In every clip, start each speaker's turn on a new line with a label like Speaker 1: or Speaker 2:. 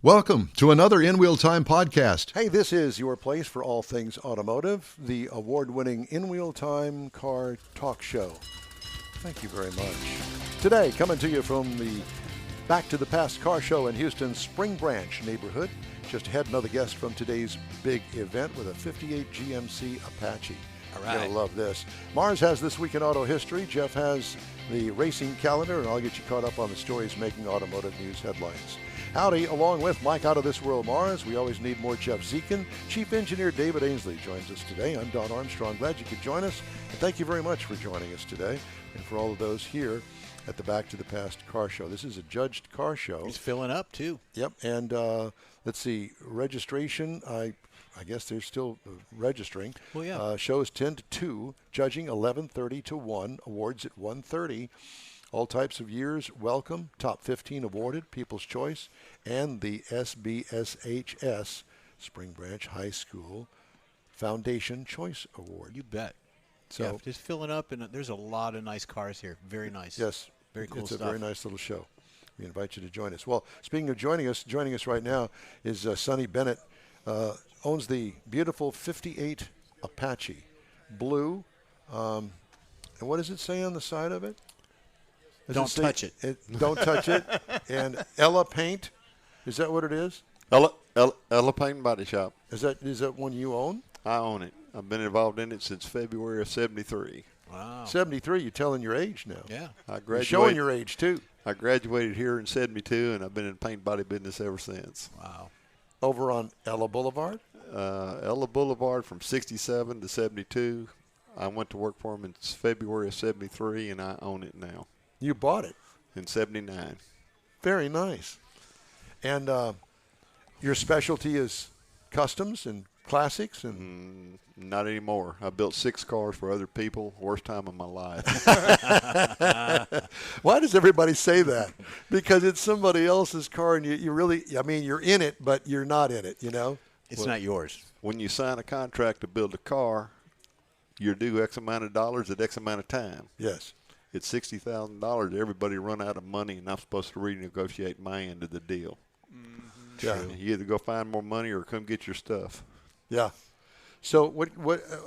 Speaker 1: Welcome to another In Wheel Time podcast.
Speaker 2: Hey, this is your place for all things automotive, the award-winning In Wheel Time car talk show. Thank you very much. Today, coming to you from the Back to the Past car show in Houston's Spring Branch neighborhood. Just ahead, another guest from today's big event with a 58 GMC Apache.
Speaker 3: All right.
Speaker 2: You're gonna love this. Mars has This Week in Auto History. Jeff has the racing calendar, and I'll get you caught up on the stories making automotive news headlines. Howdy, along with Mike Out of This World Mars. We always need more Jeff Zekin. Chief Engineer David Ainsley joins us today. I'm Don Armstrong. Glad you could join us. And thank you very much for joining us today. And for all of those here at the Back to the Past car show. This is a judged car show.
Speaker 3: He's filling up, too.
Speaker 2: Yep. And let's see, registration, I guess they're still registering.
Speaker 3: Well, yeah.
Speaker 2: Shows 10 to 2, judging 11:30 to 1, awards at 1:30. All types of years, welcome. Top 15 awarded, People's Choice, and the SBSHS, Spring Branch High School Foundation Choice Award.
Speaker 3: You bet.
Speaker 2: So
Speaker 3: yeah, just filling up, and there's a lot of nice cars here. Very nice.
Speaker 2: Yes.
Speaker 3: Very cool
Speaker 2: it's
Speaker 3: stuff.
Speaker 2: a very nice little show. We invite you to join us. Well, speaking of joining us right now is Sonny Bennett. Owns the beautiful 58 Apache, blue. And what does it say on the side of it?
Speaker 3: Don't touch it.
Speaker 2: Don't touch it. And Ella Paint, is that what it is?
Speaker 4: Ella Paint Body Shop.
Speaker 2: Is that one you own?
Speaker 4: I own it. I've been involved in it since February of '73.
Speaker 3: Wow.
Speaker 2: 73. You're telling your age now.
Speaker 3: Yeah.
Speaker 2: You're showing your age too.
Speaker 4: I graduated here in '72, and I've been in paint body business ever since.
Speaker 3: Wow.
Speaker 2: Over on Ella Boulevard?
Speaker 4: Ella Boulevard from '67 to '72. I went to work for them in February of '73, and I own it now.
Speaker 2: You bought it
Speaker 4: in '79.
Speaker 2: Very nice. And your specialty is customs and classics and
Speaker 4: not anymore. I built 6 cars for other people. Worst time of my life.
Speaker 2: Why does everybody say that? Because it's somebody else's car, and you really, I mean, you're in it, but you're not in it, you know?
Speaker 3: It's not yours.
Speaker 4: When you sign a contract to build a car, you're due X amount of dollars at X amount of time.
Speaker 2: Yes.
Speaker 4: It's $60,000. Everybody run out of money, and I'm supposed to renegotiate my end of the deal.
Speaker 2: Mm-hmm. Yeah.
Speaker 4: You either go find more money or come get your stuff.
Speaker 2: Yeah. So what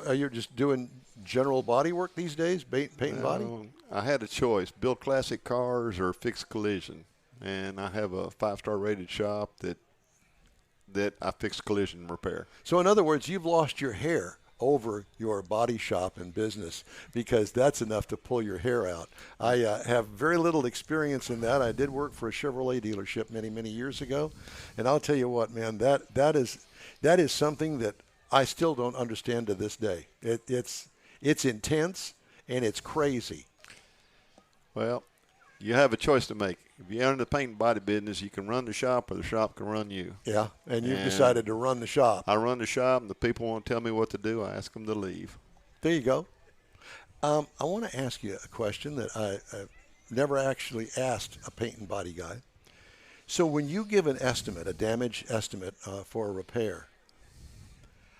Speaker 2: are you just doing general body work these days, paint and body?
Speaker 4: I had a choice, build classic cars or fix collision. And I have a 5-star rated shop that I fix collision repair.
Speaker 2: So in other words, you've lost your hair over your body shop and business, because that's enough to pull your hair out. I have very little experience in that. I did work for a Chevrolet dealership many years ago, and I'll tell you what, man, that is something that I still don't understand to this day. It's intense and it's crazy.
Speaker 4: Well, you have a choice to make. If you're in the paint and body business, you can run the shop or the shop can run you.
Speaker 2: Yeah, and you've decided to run the shop.
Speaker 4: I run the shop, and the people won't tell me what to do. I ask them to leave.
Speaker 2: There you go. I want to ask you a question that I've never actually asked a paint and body guy. So when you give an estimate, a damage estimate for a repair,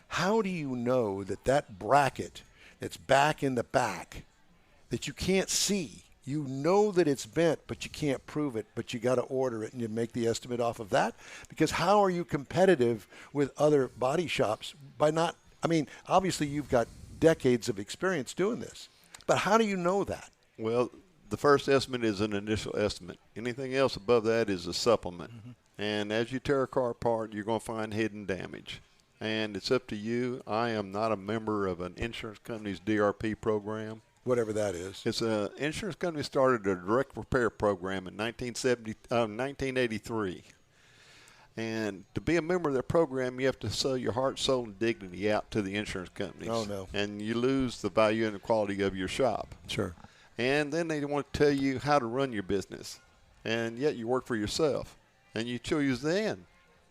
Speaker 2: how do you know that bracket that's back in the back that you can't see, you know that it's bent, but you can't prove it, but you got to order it and you make the estimate off of that? Because how are you competitive with other body shops by not, I mean, obviously you've got decades of experience doing this, but how do you know that?
Speaker 4: Well, the first estimate is an initial estimate. Anything else above that is a supplement. Mm-hmm. And as you tear a car apart, you're going to find hidden damage. And it's up to you. I am not a member of an insurance company's DRP program.
Speaker 2: Whatever that is.
Speaker 4: It's an insurance company started a direct repair program in 1983. And to be a member of that program, you have to sell your heart, soul, and dignity out to the insurance companies.
Speaker 2: Oh, no.
Speaker 4: And you lose the value and the quality of your shop.
Speaker 2: Sure.
Speaker 4: And then they want to tell you how to run your business. And yet you work for yourself. And you choose then.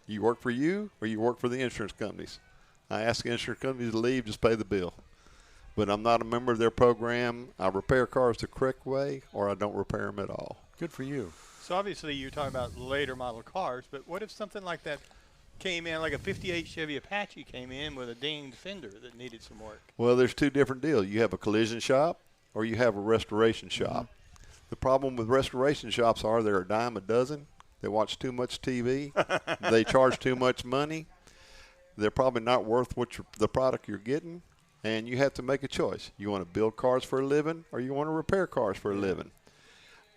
Speaker 4: You work for you or you work for the insurance companies. I ask the insurance companies to leave, just pay the bill. But I'm not a member of their program. I repair cars the correct way, or I don't repair them at all.
Speaker 2: Good for you.
Speaker 5: So obviously you're talking about later model cars, but what if something like that came in, like a 58 Chevy Apache came in with a dinged fender that needed some work?
Speaker 4: Well, there's two different deals. You have a collision shop or you have a restoration shop. The problem with restoration shops are they're a dime a dozen. They watch too much TV. They charge too much money. They're probably not worth the product you're getting, and you have to make a choice. You want to build cars for a living, or you want to repair cars for a living.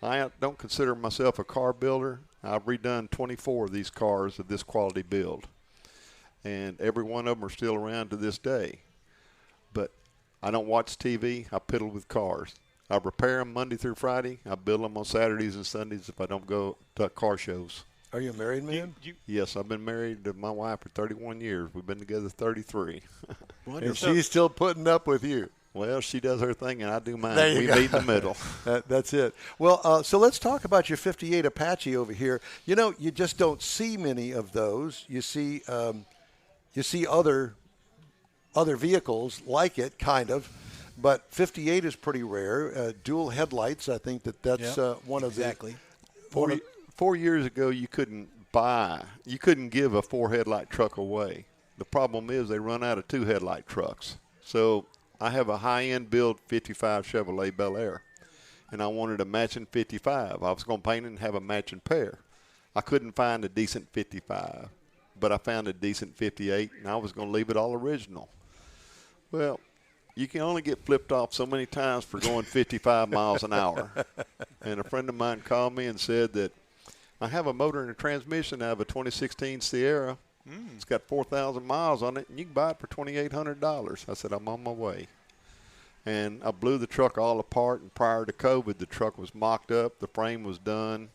Speaker 4: I don't consider myself a car builder. I've redone 24 of these cars of this quality build, and every one of them are still around to this day. But I don't watch TV. I piddle with cars. I repair them Monday through Friday. I build them on Saturdays and Sundays if I don't go to car shows.
Speaker 2: Are you a married man?
Speaker 4: Yes, I've been married to my wife for 31 years. We've been together 33.
Speaker 2: And she's still putting up with you.
Speaker 4: Well, she does her thing, and I do mine.
Speaker 2: There you
Speaker 4: We
Speaker 2: go.
Speaker 4: meet in the middle.
Speaker 2: That's it. Well, so let's talk about your 58 Apache over here. You know, you just don't see many of those. You see other vehicles like it, kind of. But 58 is pretty rare. Dual headlights, I think that's one of
Speaker 3: exactly.
Speaker 2: the.
Speaker 4: 4 years ago, you couldn't give a 4-headlight truck away. The problem is they run out of 2-headlight trucks. So I have a high-end build 55 Chevrolet Bel Air, and I wanted a matching 55. I was going to paint it and have a matching pair. I couldn't find a decent 55, but I found a decent 58, and I was going to leave it all original. Well, you can only get flipped off so many times for going 55 miles an hour. And a friend of mine called me and said that I have a motor and a transmission out of a 2016 Sierra. It's got 4,000 miles on it, and you can buy it for $2,800. I said, I'm on my way. And I blew the truck all apart, and prior to COVID, the truck was mocked up. The frame was done.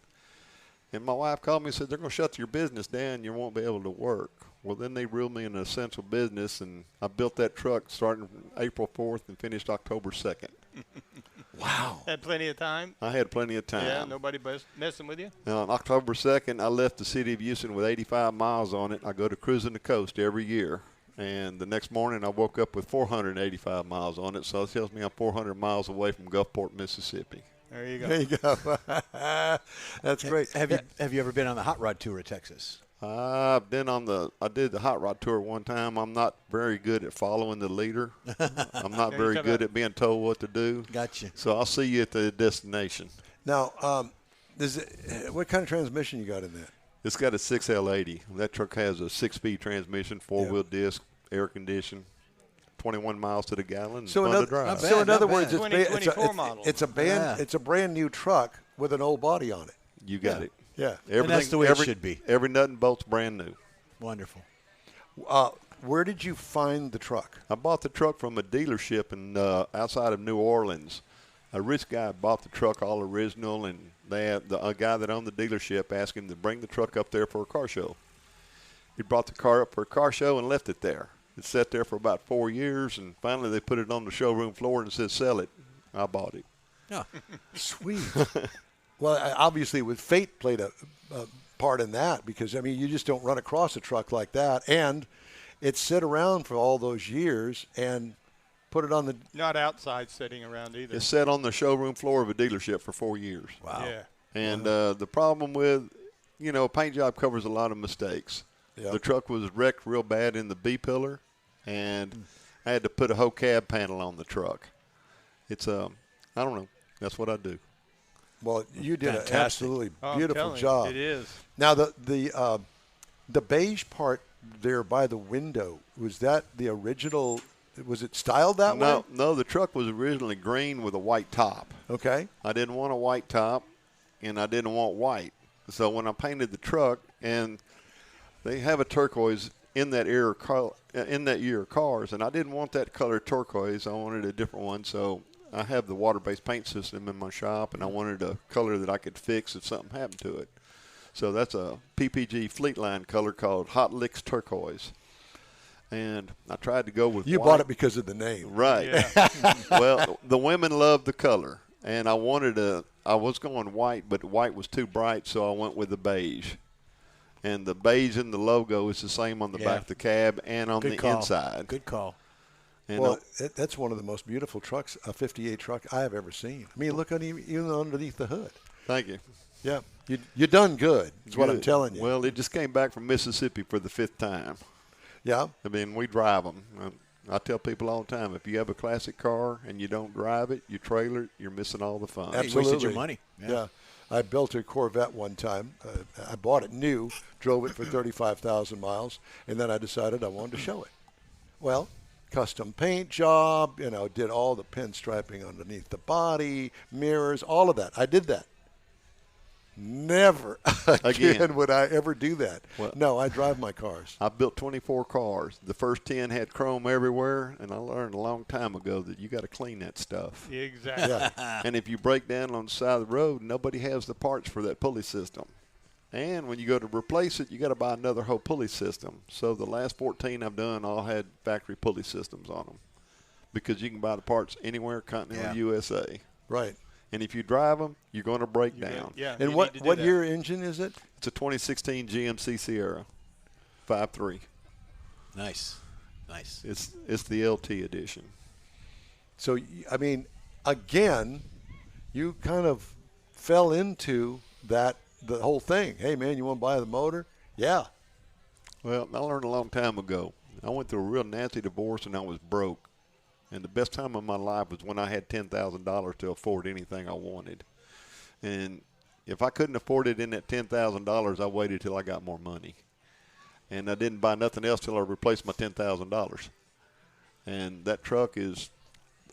Speaker 4: And my wife called me and said, they're going to shut your business down. You won't be able to work. Well, then they ruled me in an essential business, and I built that truck starting April 4th and finished October 2nd.
Speaker 2: Wow.
Speaker 5: Had plenty of time.
Speaker 4: I had plenty of time.
Speaker 5: Yeah, nobody messing with you.
Speaker 4: Now, on October 2nd, I left the city of Houston with 85 miles on it. I go to cruising the coast every year. And the next morning, I woke up with 485 miles on it. So it tells me I'm 400 miles away from Gulfport, Mississippi.
Speaker 5: There you go.
Speaker 2: There you go. That's great.
Speaker 3: Have you ever been on the hot rod tour of Texas?
Speaker 4: I've been I did the hot rod tour one time. I'm not very good at following the leader. I'm not very good at being told what to do.
Speaker 3: Gotcha.
Speaker 4: So I'll see you at the destination.
Speaker 2: Now, what kind of transmission you got in that?
Speaker 4: It's got a 6L80. That truck has a 6-speed transmission, 4-wheel disc, air conditioned, 21 miles to the gallon.
Speaker 2: So
Speaker 4: fun to drive.
Speaker 2: in other words,
Speaker 5: bad. 2024 model.
Speaker 2: It's a brand new truck with an old body on it.
Speaker 4: You got it.
Speaker 2: Yeah.
Speaker 3: And that's the way it should be.
Speaker 4: Every nut and bolt's brand new.
Speaker 3: Wonderful.
Speaker 2: Where did you find the truck?
Speaker 4: I bought the truck from a dealership in outside of New Orleans. A rich guy bought the truck all original, and a guy that owned the dealership asked him to bring the truck up there for a car show. He brought the car up for a car show and left it there. It sat there for about 4 years, and finally they put it on the showroom floor and said, sell it. I bought it.
Speaker 3: Yeah.
Speaker 2: Sweet. Well, obviously, with fate played a part in that because, I mean, you just don't run across a truck like that. And it sit around for all those years and put it on the –
Speaker 5: Not outside sitting around either.
Speaker 4: It sat on the showroom floor of a dealership for 4 years.
Speaker 3: Wow.
Speaker 5: Yeah.
Speaker 4: And the problem with, a paint job covers a lot of mistakes.
Speaker 2: Yep.
Speaker 4: The truck was wrecked real bad in the B-pillar, and I had to put a whole cab panel on the truck. It's I don't know. That's what I do.
Speaker 2: Well, you did an
Speaker 3: Fantastic.
Speaker 2: absolutely
Speaker 5: I'm
Speaker 2: beautiful
Speaker 5: telling you,
Speaker 2: job.
Speaker 5: it is.
Speaker 2: Now, the beige part there by the window, was that the original – was it styled that way?
Speaker 4: No, the truck was originally green with a white top.
Speaker 2: Okay.
Speaker 4: I didn't want a white top, and I didn't want white. So when I painted the truck, and they have a turquoise in that year of cars, and I didn't want that color turquoise. I wanted a different one, so I have the water-based paint system in my shop, and I wanted a color that I could fix if something happened to it. So that's a PPG Fleetline color called Hot Licks Turquoise. And I tried to go with
Speaker 2: You
Speaker 4: white.
Speaker 2: bought it because of the name.
Speaker 4: Right.
Speaker 5: Yeah.
Speaker 4: Well, the women loved the color, and I was going white, but white was too bright, so I went with the beige. And the beige in the logo is the same on the back of the cab and on the inside.
Speaker 3: Good call.
Speaker 4: And
Speaker 2: Well, that's one of the most beautiful trucks, a 58 truck I have ever seen. I mean, look even underneath the hood.
Speaker 4: thank you.
Speaker 2: Yeah. You done good, is what I'm
Speaker 4: Good.
Speaker 2: telling you.
Speaker 4: Well, it just came back from Mississippi for the 5th time.
Speaker 2: Yeah.
Speaker 4: I mean, we drive them. I tell people all the time, if you have a classic car and you don't drive it, you trailer it, you're missing all the fun.
Speaker 3: You wasted your money.
Speaker 2: Yeah. I built a Corvette one time. I bought it new, drove it for 35,000 miles, and then I decided I wanted to show it. Well, custom paint job, did all the pinstriping underneath the body, mirrors, all of that. I did that. Never again would I ever do that.
Speaker 4: Well,
Speaker 2: no, I drive my cars.
Speaker 4: I built 24 cars. The first 10 had chrome everywhere, and I learned a long time ago that you got to clean that stuff.
Speaker 5: Exactly.
Speaker 2: Yeah.
Speaker 4: And if you break down on the side of the road, nobody has the parts for that pulley system. And when you go to replace it, you got to buy another whole pulley system. So the last 14 I've done all had factory pulley systems on them, because you can buy the parts anywhere, continental USA.
Speaker 2: Right.
Speaker 4: And if you drive them, you're going to break down.
Speaker 5: Yeah.
Speaker 2: And what year engine is it?
Speaker 4: It's a 2016 GMC Sierra 5.3.
Speaker 3: Nice.
Speaker 4: It's the LT edition.
Speaker 2: So, I mean, again, you kind of fell into the whole thing. Hey, man, you want to buy the motor? Yeah.
Speaker 4: Well, I learned a long time ago. I went through a real nasty divorce, and I was broke. And the best time of my life was when I had $10,000 to afford anything I wanted. And if I couldn't afford it in that $10,000, I waited till I got more money. And I didn't buy nothing else till I replaced my $10,000. And that truck is,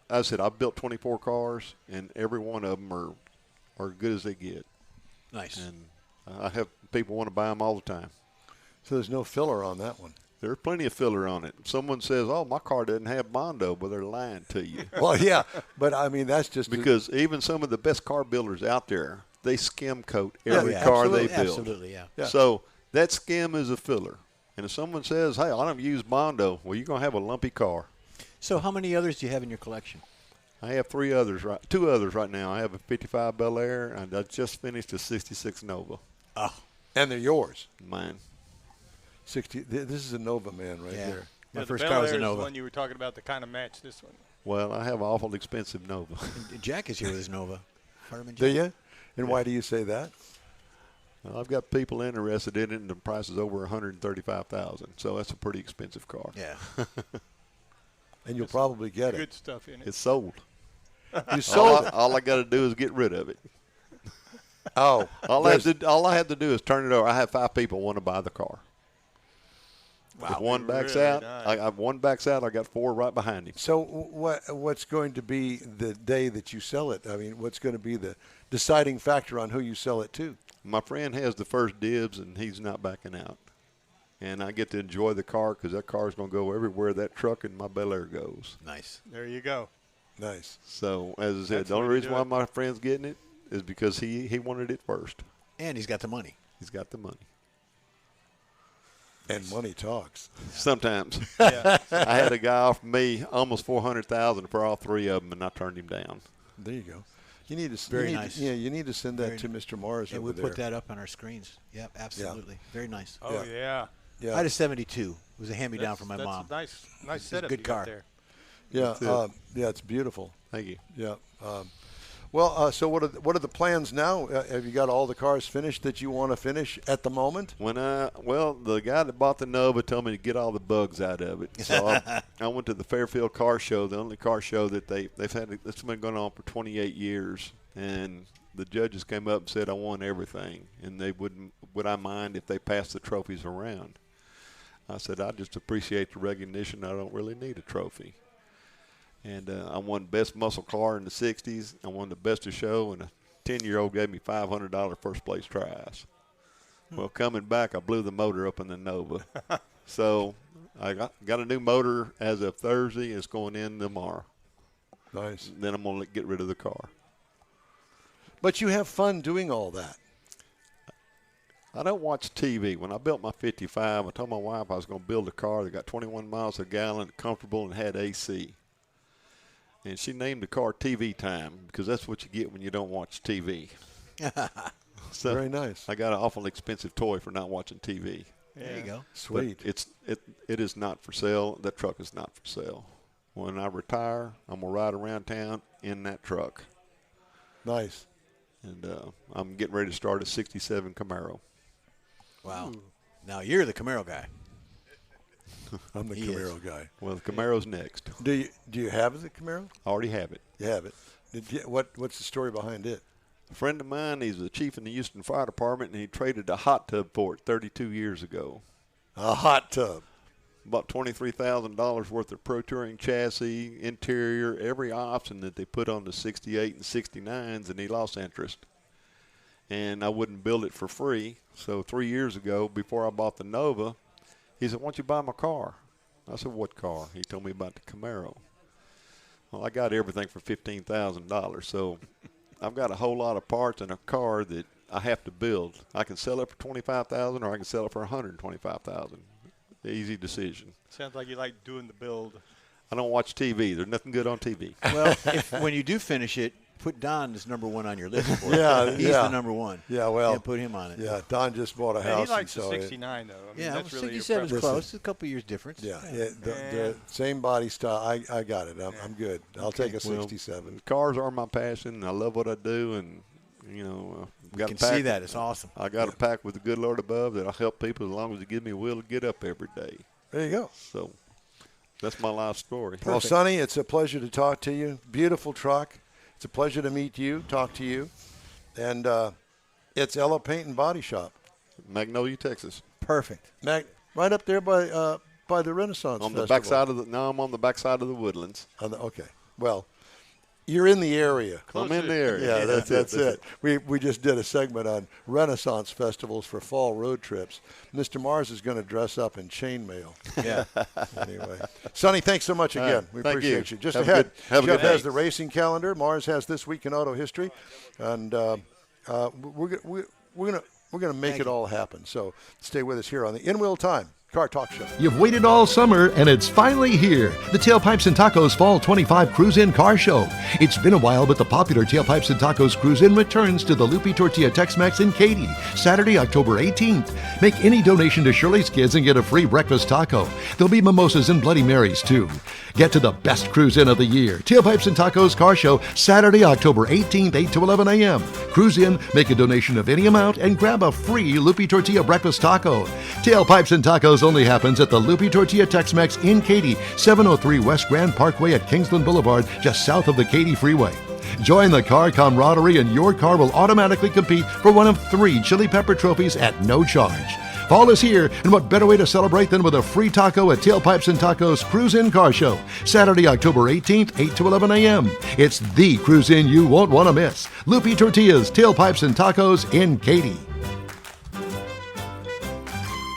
Speaker 4: I said, I built 24 cars, and every one of them are good as they get.
Speaker 3: Nice.
Speaker 4: And I have people want to buy them all the time.
Speaker 2: So there's no filler on that one.
Speaker 4: There's plenty of filler on it. Someone says, oh, my car doesn't have Bondo, but they're lying to you.
Speaker 2: Well, yeah, but I mean, that's just
Speaker 4: Because even some of the best car builders out there, they skim coat every
Speaker 2: Yeah,
Speaker 4: car
Speaker 2: absolutely.
Speaker 4: they build.
Speaker 3: Absolutely, yeah.
Speaker 2: Yeah.
Speaker 4: So that skim is a filler. And if someone says, hey, I don't use Bondo, well, you're going to have a lumpy car.
Speaker 3: So how many others do you have in your collection?
Speaker 4: I have two others right now. I have a 55 Bel Air, and I just finished a 66 Nova.
Speaker 3: Oh,
Speaker 2: and they're yours.
Speaker 4: Mine.
Speaker 2: 60. This is a Nova, man, right
Speaker 3: Yeah.
Speaker 2: there.
Speaker 3: my
Speaker 5: The
Speaker 3: first
Speaker 5: Bel
Speaker 3: car was
Speaker 5: Air
Speaker 3: a
Speaker 5: is the
Speaker 3: Nova.
Speaker 5: one you were talking about that kind of matched this one.
Speaker 4: Well, I have an awful expensive Nova.
Speaker 3: Jack is here with his Nova. Fireman
Speaker 2: Do
Speaker 3: Jack.
Speaker 2: you? And why do you say that?
Speaker 4: I've got people interested in it, and the price is over $135,000. So that's a pretty expensive car.
Speaker 3: Yeah.
Speaker 2: And you'll probably get it.
Speaker 5: Good stuff in it.
Speaker 4: It's sold.
Speaker 2: You sold it.
Speaker 4: All I got to do is get rid of it.
Speaker 2: Oh.
Speaker 4: All I have to do is turn it over. I have 5 people want to buy the car.
Speaker 3: Wow.
Speaker 4: If one backs
Speaker 5: Really
Speaker 4: out,
Speaker 5: nice.
Speaker 4: one backs out. I got 4 right behind him.
Speaker 2: So what's going to be the day that you sell it? I mean, what's going to be the deciding factor on who you sell it to?
Speaker 4: My friend has the first dibs, and he's not backing out. And I get to enjoy the car because that car is going to go everywhere that truck and my Bel Air goes.
Speaker 3: Nice.
Speaker 5: There you go.
Speaker 2: Nice.
Speaker 4: So, as I said,
Speaker 5: That's
Speaker 4: the only
Speaker 5: the way to
Speaker 4: reason
Speaker 5: do
Speaker 4: why
Speaker 5: it.
Speaker 4: my friend's getting it is because he wanted it first.
Speaker 3: And he's got the money.
Speaker 4: He's got the money.
Speaker 2: And money talks.
Speaker 4: Sometimes.
Speaker 5: Yeah.
Speaker 4: I had a guy offer me almost $400,000 for all 3 of them, and I turned him down.
Speaker 2: There you go. You need to
Speaker 3: Very nice.
Speaker 2: You need to send that
Speaker 3: Very
Speaker 2: to Mr. Mars
Speaker 3: And
Speaker 2: over
Speaker 3: we'll
Speaker 2: there.
Speaker 3: put that up on our screens. Yep, absolutely. Very nice.
Speaker 5: Oh, yeah.
Speaker 2: Yeah.
Speaker 3: I had a 72. It was a hand-me-down from my
Speaker 5: That's
Speaker 3: mom.
Speaker 5: a nice setup
Speaker 3: good
Speaker 5: you got
Speaker 3: car.
Speaker 5: there.
Speaker 2: Yeah.
Speaker 4: That's
Speaker 2: Yeah. It's beautiful.
Speaker 4: Thank you.
Speaker 2: Yeah. So what are the plans now? Have you got all the cars finished that you want to finish at the moment?
Speaker 4: The guy that bought the Nova told me to get all the bugs out of it. So I went to the Fairfield Car Show, the only car show that they've had. It's been going on for 28 years, and the judges came up and said I won everything, and would I mind if they passed the trophies around? I said I just appreciate the recognition. I don't really need a trophy. And I won best muscle car in the 60s. I won the best of show, and a 10-year-old gave me $500 first place prize. Well, coming back, I blew the motor up in the Nova. So I got a new motor as of Thursday. It's going in tomorrow.
Speaker 2: Nice.
Speaker 4: Then I'm going to get rid of the car.
Speaker 2: But you have fun doing all that.
Speaker 4: I don't watch TV. When I built my 55, I told my wife I was going to build a car that got 21 miles a gallon, comfortable, and had AC. And she named the car TV Time because that's what you get when you don't watch TV. So
Speaker 2: Very nice.
Speaker 4: I got an awful expensive toy for not watching TV.
Speaker 3: There you go.
Speaker 2: Sweet.
Speaker 4: But it is not for sale. That truck is not for sale. When I retire, I'm going to ride around town in that truck.
Speaker 2: Nice.
Speaker 4: And I'm getting ready to start a 67 Camaro.
Speaker 3: Wow. Now you're the Camaro guy.
Speaker 2: I'm the
Speaker 3: He
Speaker 2: Camaro guy.
Speaker 4: Well, the Camaro's next.
Speaker 2: Do you have the Camaro?
Speaker 4: I already have it.
Speaker 2: You have it. What's the story behind it?
Speaker 4: A friend of mine, he's the chief in the Houston Fire Department, and he traded a hot tub for it 32 years ago.
Speaker 2: A hot tub.
Speaker 4: About $23,000 worth of Pro Touring chassis, interior, every option that they put on the 68 and 69s, and he lost interest. And I wouldn't build it for free. So 3 years ago, before I bought the Nova, he said, "Why don't you buy my car?" I said, "What car?" He told me about the Camaro. Well, I got everything for $15,000. So I've got a whole lot of parts in a car that I have to build. I can sell it for $25,000 or I can sell it for $125,000. Easy decision.
Speaker 5: Sounds like you like doing the build.
Speaker 4: I don't watch TV. There's nothing good on TV.
Speaker 3: Well, when you do finish it, put Don as number one on your list for
Speaker 2: Yeah,
Speaker 3: it. He's
Speaker 2: yeah.
Speaker 3: the number one.
Speaker 2: Yeah, well.
Speaker 3: Yeah, put him on it.
Speaker 2: Yeah, Don just bought a
Speaker 5: And
Speaker 2: house.
Speaker 5: he likes
Speaker 2: and
Speaker 5: the
Speaker 2: so
Speaker 5: 69, though. I mean,
Speaker 3: Yeah,
Speaker 5: that's really your
Speaker 3: 67 is
Speaker 5: preference.
Speaker 3: close. It's a couple years difference.
Speaker 2: Yeah, the same body style. I got it. I'm good. I'll take a
Speaker 4: Well,
Speaker 2: 67.
Speaker 4: cars are my passion, and I love what I do, and
Speaker 3: You can see that. It's awesome.
Speaker 4: I got a pack with the good Lord above that I help people as long as they give me a will to get up every day.
Speaker 2: There you go.
Speaker 4: So that's my life story.
Speaker 2: Well, Sonny, it's a pleasure to talk to you. Beautiful truck. It's a pleasure to meet you, talk to you. And it's Ella Paint and Body Shop.
Speaker 4: Magnolia, Texas.
Speaker 3: Perfect.
Speaker 2: Right up there by the Renaissance
Speaker 4: On
Speaker 2: Festival.
Speaker 4: the backside of the I'm on the backside of the Woodlands.
Speaker 2: Okay. Well, you're in the area.
Speaker 4: I'm in the area.
Speaker 2: Yeah, that's it. We just did a segment on Renaissance festivals for fall road trips. Mr. Mars is going to dress up in chainmail.
Speaker 3: Yeah.
Speaker 2: Anyway, Sonny, thanks so much again. We
Speaker 4: thank
Speaker 2: appreciate
Speaker 4: you.
Speaker 2: you. Just
Speaker 4: Have a
Speaker 2: ahead,
Speaker 4: good
Speaker 2: Jeff
Speaker 4: day.
Speaker 2: has the racing calendar. Mars has This Week in Auto History, and we're gonna make it all happen. So stay with us here on the In Wheel Time Car Talk Show.
Speaker 1: You've waited all summer, and it's finally here. The Tailpipes and Tacos Fall 25 Cruise-In Car Show. It's been a while, but the popular Tailpipes and Tacos Cruise-In returns to the Lumpy Tortilla Tex-Mex in Katy, Saturday, October 18th. Make any donation to Shirley's Kids and get a free breakfast taco. There'll be mimosas and Bloody Marys, too. Get to the best cruise-in of the year. Tailpipes and Tacos Car Show, Saturday, October 18th, 8 to 11 a.m. Cruise in, make a donation of any amount, and grab a free Lumpy Tortilla breakfast taco. Tailpipes and Tacos only happens at the Lumpy Tortilla Tex-Mex in Katy, 703 West Grand Parkway at Kingsland Boulevard, just south of the Katy Freeway. Join the car camaraderie and your car will automatically compete for one of 3 Chili Pepper trophies at no charge. Fall is here, and what better way to celebrate than with a free taco at Tailpipes and Tacos Cruise-In Car Show, Saturday, October 18th, 8 to 11 a.m. It's the cruise-in you won't want to miss. Lumpy Tortillas, Tailpipes and Tacos in Katy.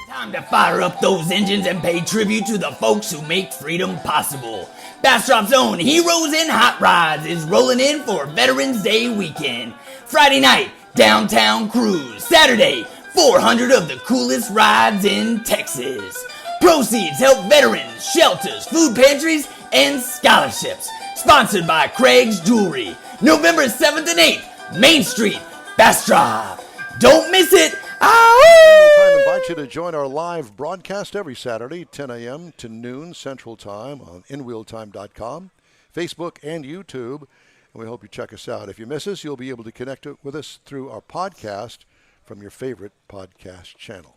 Speaker 6: Time to fire up those engines and pay tribute to the folks who make freedom possible. Bastrop's own Heroes in Hot Rods is rolling in for Veterans Day weekend. Friday night, downtown cruise. Saturday, 400 of the coolest rides in Texas. Proceeds help veterans, shelters, food pantries, and scholarships. Sponsored by Craig's Jewelry. November 7th and 8th, Main Street, Bastrop. Don't miss it.
Speaker 2: Time invite you to join our live broadcast every Saturday, 10 a.m. to noon Central Time on InWheelTime.com, Facebook, and YouTube. And we hope you check us out. If you miss us, you'll be able to connect with us through our podcast from your favorite podcast channel.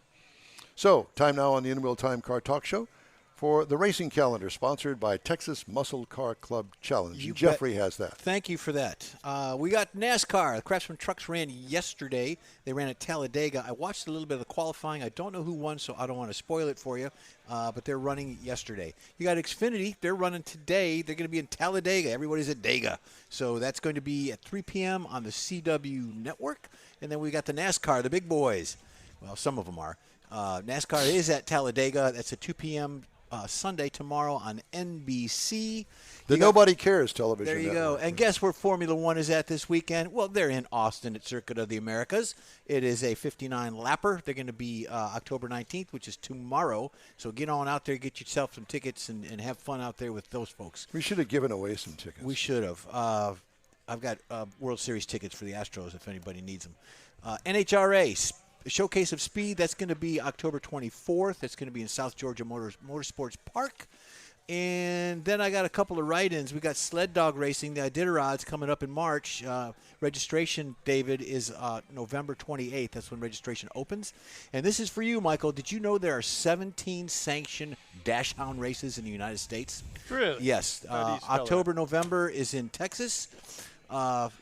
Speaker 2: So, time now on the In Wheel Time Car Talk Show for the racing calendar, sponsored by Texas Muscle Car Club Challenge.
Speaker 3: You
Speaker 2: Jeffrey has that.
Speaker 3: Thank you for that. We got NASCAR. The Craftsman Trucks ran yesterday. They ran at Talladega. I watched a little bit of the qualifying. I don't know who won, so I don't want to spoil it for you, but they're running yesterday. You got Xfinity. They're running today. They're going to be in Talladega. Everybody's at Dega. So that's going to be at 3 p.m. on the CW network. And then we got the NASCAR, the big boys. Well, some of them are. NASCAR is at Talladega. That's at 2 p.m. Sunday tomorrow on NBC.
Speaker 2: The Nobody Cares television
Speaker 3: There you
Speaker 2: network.
Speaker 3: go. And guess where Formula One is at this weekend? Well, they're in Austin at Circuit of the Americas. It is a 59-lapper. They're going to be October 19th, which is tomorrow. So get on out there, get yourself some tickets, and have fun out there with those folks.
Speaker 2: We should have given away some tickets.
Speaker 3: We should have. I've got World Series tickets for the Astros if anybody needs them. NHRA, Showcase of Speed, that's going to be October 24th. That's going to be in South Georgia Motorsports Park. And then I got a couple of write-ins. We got sled dog racing, the Iditarods, coming up in March. Registration, David, is November 28th. That's when registration opens. And this is for you, Michael. Did you know there are 17 sanctioned dash hound races in the United States?
Speaker 5: Really?
Speaker 3: Yes.
Speaker 5: How do you spell
Speaker 3: October, November is in Texas.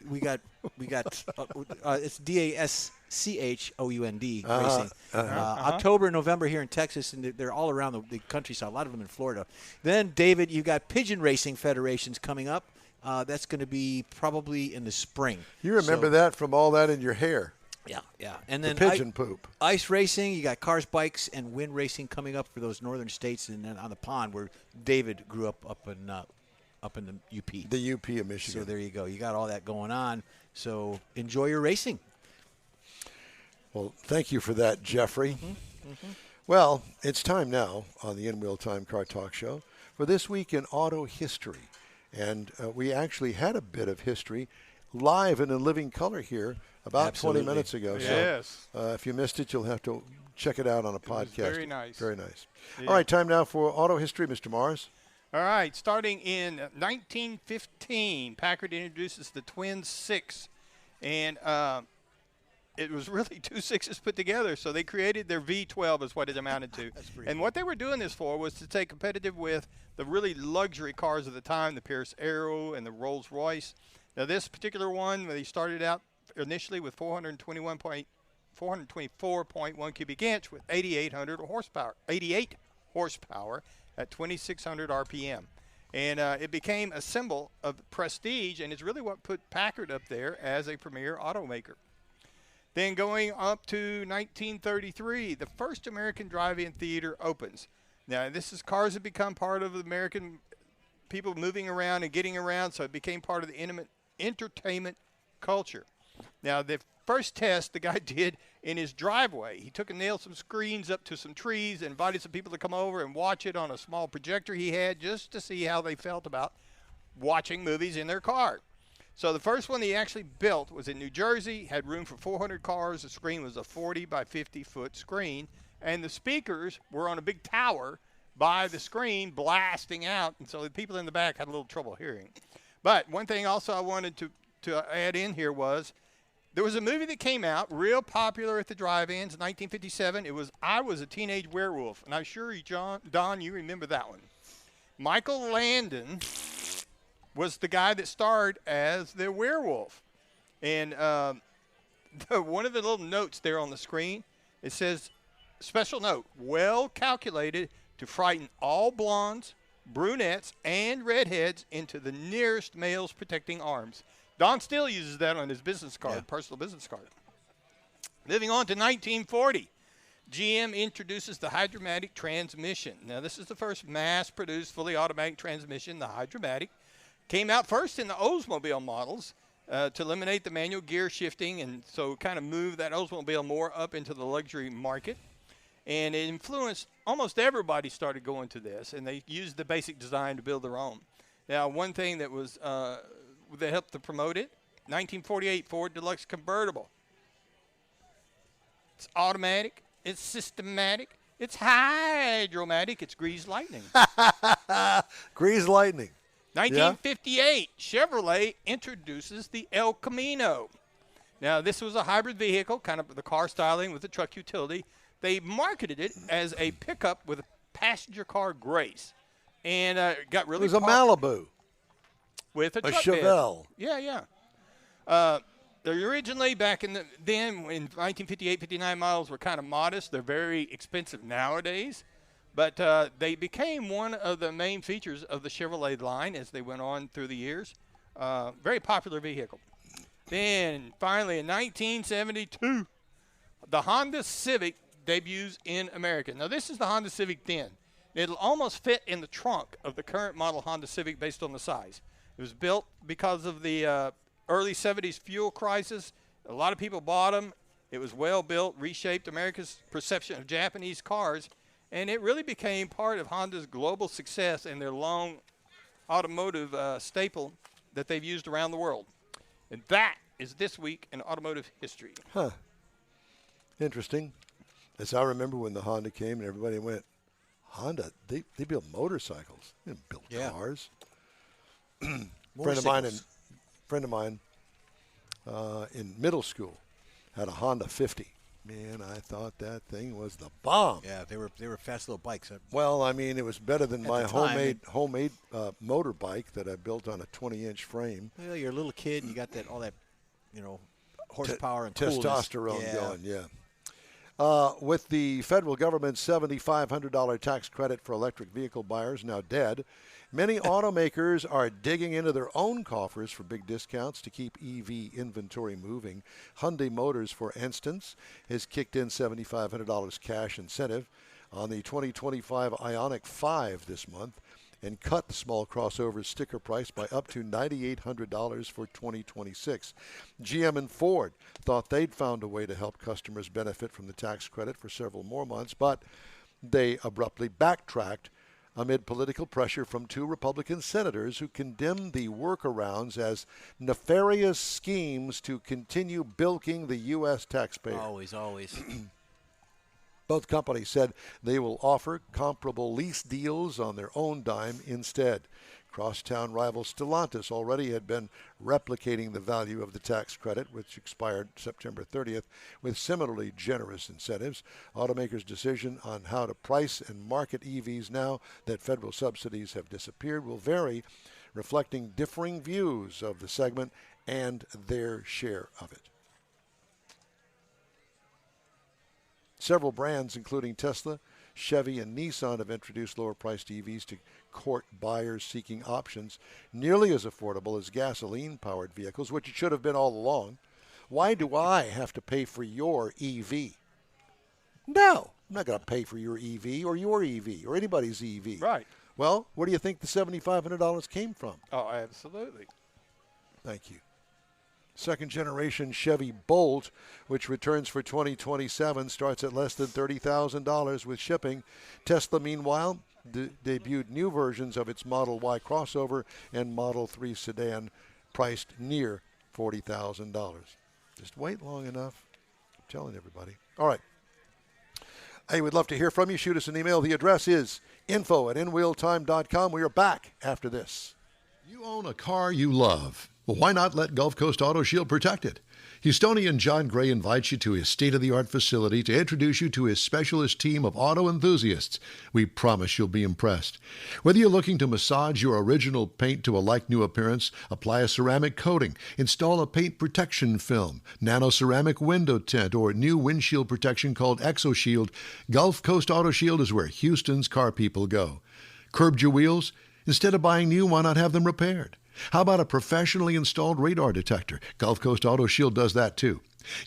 Speaker 3: We got it's DASCHOUND racing. October, November here in Texas, and they're all around the countryside. A lot of them in Florida. Then, David, you got Pigeon Racing Federations coming up. That's going to be probably in the spring.
Speaker 2: You remember that from all that in your hair.
Speaker 3: Yeah. And then
Speaker 2: pigeon poop.
Speaker 3: Ice racing, you got cars, bikes, and wind racing coming up for those northern states, and then on the pond where David grew up in the UP.
Speaker 2: The UP of Michigan.
Speaker 3: So there you go. You got all that going on. So enjoy your racing.
Speaker 2: Well, thank you for that, Jeffrey. Well, it's time now on the In Wheel Time Car Talk Show for This Week in Auto History. And we actually had a bit of history live and in living color here about 20 minutes ago.
Speaker 5: Yes.
Speaker 2: So if you missed it, you'll have to check it out on a podcast.
Speaker 5: Very nice.
Speaker 2: Very nice.
Speaker 5: Yeah.
Speaker 2: All right, time now for auto history, Mr. Mars.
Speaker 5: All right, starting in 1915, Packard introduces the Twin 6, and it was really two sixes put together, so they created their V12 is what it amounted to. And what they were doing this for was to stay competitive with the really luxury cars of the time, the Pierce Arrow and the Rolls-Royce. Now, this particular one, they started out initially with 424.1 cubic inch with 88 horsepower at 2,600 RPM. And it became a symbol of prestige, and it's really what put Packard up there as a premier automaker. Then going up to 1933, the first American drive-in theater opens. Now, this is cars have become part of American people moving around and getting around, so it became part of the intimate entertainment culture. Now, the first test the guy did in his driveway, he took and nailed some screens up to some trees and invited some people to come over and watch it on a small projector he had just to see how they felt about watching movies in their car. So the first one he actually built was in New Jersey, had room for 400 cars. The screen was a 40 by 50 foot screen, and the speakers were on a big tower by the screen blasting out, and so the people in the back had a little trouble hearing. But one thing also I wanted to add in here was there was a movie that came out real popular at the drive-ins in 1957. It was I Was a Teenage Werewolf, and I'm sure you, Don, you remember that one. Michael Landon was the guy that starred as the werewolf. And one of the little notes there on the screen, it says, special note, well calculated to frighten all blondes, brunettes, and redheads into the nearest male's protecting arms. Don still uses that on his business card, personal business card. Moving on to 1940, GM introduces the Hydromatic transmission. Now, this is the first mass-produced fully automatic transmission, the Hydromatic. Came out first in the Oldsmobile models to eliminate the manual gear shifting, and so kind of move that Oldsmobile more up into the luxury market. And it influenced almost everybody started going to this, and they used the basic design to build their own. Now, one thing that was that helped to promote it, 1948 Ford Deluxe convertible. It's automatic, it's systematic, it's hydromatic, it's greased lightning.
Speaker 2: Greased lightning.
Speaker 5: 1958, Chevrolet introduces the El Camino. Now, this was a hybrid vehicle, kind of the car styling with the truck utility. They marketed it as a pickup with a passenger car grace, and got really.
Speaker 2: It was a Malibu
Speaker 5: with a truck
Speaker 2: Chevelle.
Speaker 5: bed. Yeah. They originally back in then in 1958, 59 models were kind of modest. They're very expensive nowadays. But they became one of the main features of the Chevrolet line as they went on through the years. Very popular vehicle. Then, finally, in 1972, the Honda Civic debuts in America. Now, this is the Honda Civic then. It'll almost fit in the trunk of the current model Honda Civic based on the size. It was built because of the early 70s fuel crisis. A lot of people bought them. It was well built, reshaped America's perception of Japanese cars. And it really became part of Honda's global success and their long automotive staple that they've used around the world. And that is This Week in Automotive History.
Speaker 2: Huh. Interesting. As I remember when the Honda came and everybody went, Honda, they build motorcycles. They didn't build cars. Friend of mine in middle school had a Honda 50. Man, I thought that thing was the bomb.
Speaker 3: Yeah, they were fast little bikes.
Speaker 2: Well, I mean, it was better than
Speaker 3: At
Speaker 2: my
Speaker 3: the time,
Speaker 2: homemade motorbike that I built on a 20-inch frame.
Speaker 3: Well, you're a little kid and you got all that, horsepower and coolness.
Speaker 2: Testosterone going, yeah. With the federal government's $7,500 tax credit for electric vehicle buyers now dead, many automakers are digging into their own coffers for big discounts to keep EV inventory moving. Hyundai Motors, for instance, has kicked in $7,500 cash incentive on the 2025 Ioniq 5 this month and cut the small crossover's sticker price by up to $9,800 for 2026. GM and Ford thought they'd found a way to help customers benefit from the tax credit for several more months, but they abruptly backtracked amid political pressure from two Republican senators who condemned the workarounds as nefarious schemes to continue bilking the U.S. taxpayer.
Speaker 3: Always.
Speaker 2: Both companies said they will offer comparable lease deals on their own dime instead. Crosstown rival Stellantis already had been replicating the value of the tax credit, which expired September 30th, with similarly generous incentives. Automakers' decision on how to price and market EVs now that federal subsidies have disappeared will vary, reflecting differing views of the segment and their share of it. Several brands, including Tesla, Chevy, and Nissan, have introduced lower-priced EVs to court buyers seeking options nearly as affordable as gasoline-powered vehicles, which it should have been all along. Why do I have to pay for your EV? No, I'm not going to pay for your EV or anybody's EV.
Speaker 5: Right.
Speaker 2: Well, where do you think the $7,500 came from?
Speaker 5: Oh, absolutely.
Speaker 2: Thank you. Second-generation Chevy Bolt, which returns for 2027, starts at less than $30,000 with shipping. Tesla, meanwhile, debuted new versions of its Model Y crossover and Model 3 sedan priced near $40,000. Just wait long enough. I'm telling everybody. All right. Hey, we'd love to hear from you. Shoot us an email. The address is info@inwheeltime.com. We are back after this.
Speaker 1: You own a car you love. Well, why not let Gulf Coast Auto Shield protect it? Houstonian John Gray invites you to his state-of-the-art facility to introduce you to his specialist team of auto enthusiasts. We promise you'll be impressed. Whether you're looking to massage your original paint to a like-new appearance, apply a ceramic coating, install a paint protection film, nano-ceramic window tint, or new windshield protection called ExoShield, Gulf Coast Auto Shield is where Houston's car people go. Curbed your wheels? Instead of buying new, why not have them repaired? How about a professionally installed radar detector? Gulf Coast Auto Shield does that too.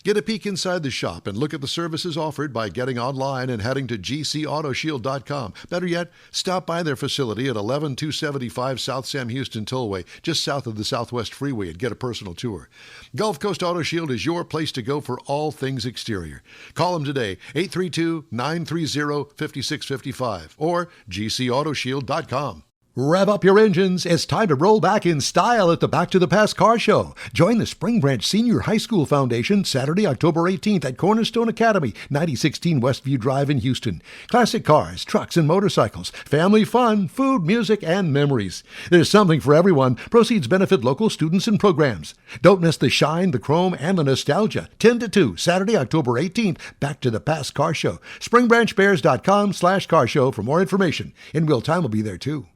Speaker 1: Get a peek inside the shop and look at the services offered by getting online and heading to gcautoshield.com. Better yet, stop by their facility at 11275 South Sam Houston Tollway, just south of the Southwest Freeway, and get a personal tour. Gulf Coast Auto Shield is your place to go for all things exterior. Call them today, 832-930-5655 or gcautoshield.com. Rev up your engines. It's time to roll back in style at the Back to the Past Car Show. Join the Spring Branch Senior High School Foundation Saturday, October 18th at Cornerstone Academy, 9016 Westview Drive in Houston. Classic cars, trucks, and motorcycles. Family fun, food, music, and memories. There's something for everyone. Proceeds benefit local students and programs. Don't miss the shine, the chrome, and the nostalgia. 10 to 2, Saturday, October 18th, Back to the Past Car Show. SpringBranchBears.com/car show for more information. In real time will be there too.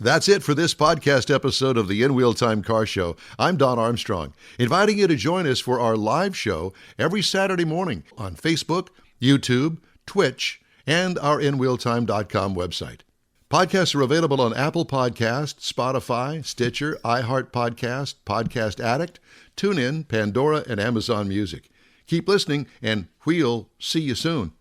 Speaker 1: That's it for this podcast episode of the In Wheel Time Car Show. I'm Don Armstrong, inviting you to join us for our live show every Saturday morning on Facebook, YouTube, Twitch, and our InWheelTime.com website. Podcasts are available on Apple Podcasts, Spotify, Stitcher, iHeart Podcast, Podcast Addict, TuneIn, Pandora, and Amazon Music. Keep listening, and we'll see you soon.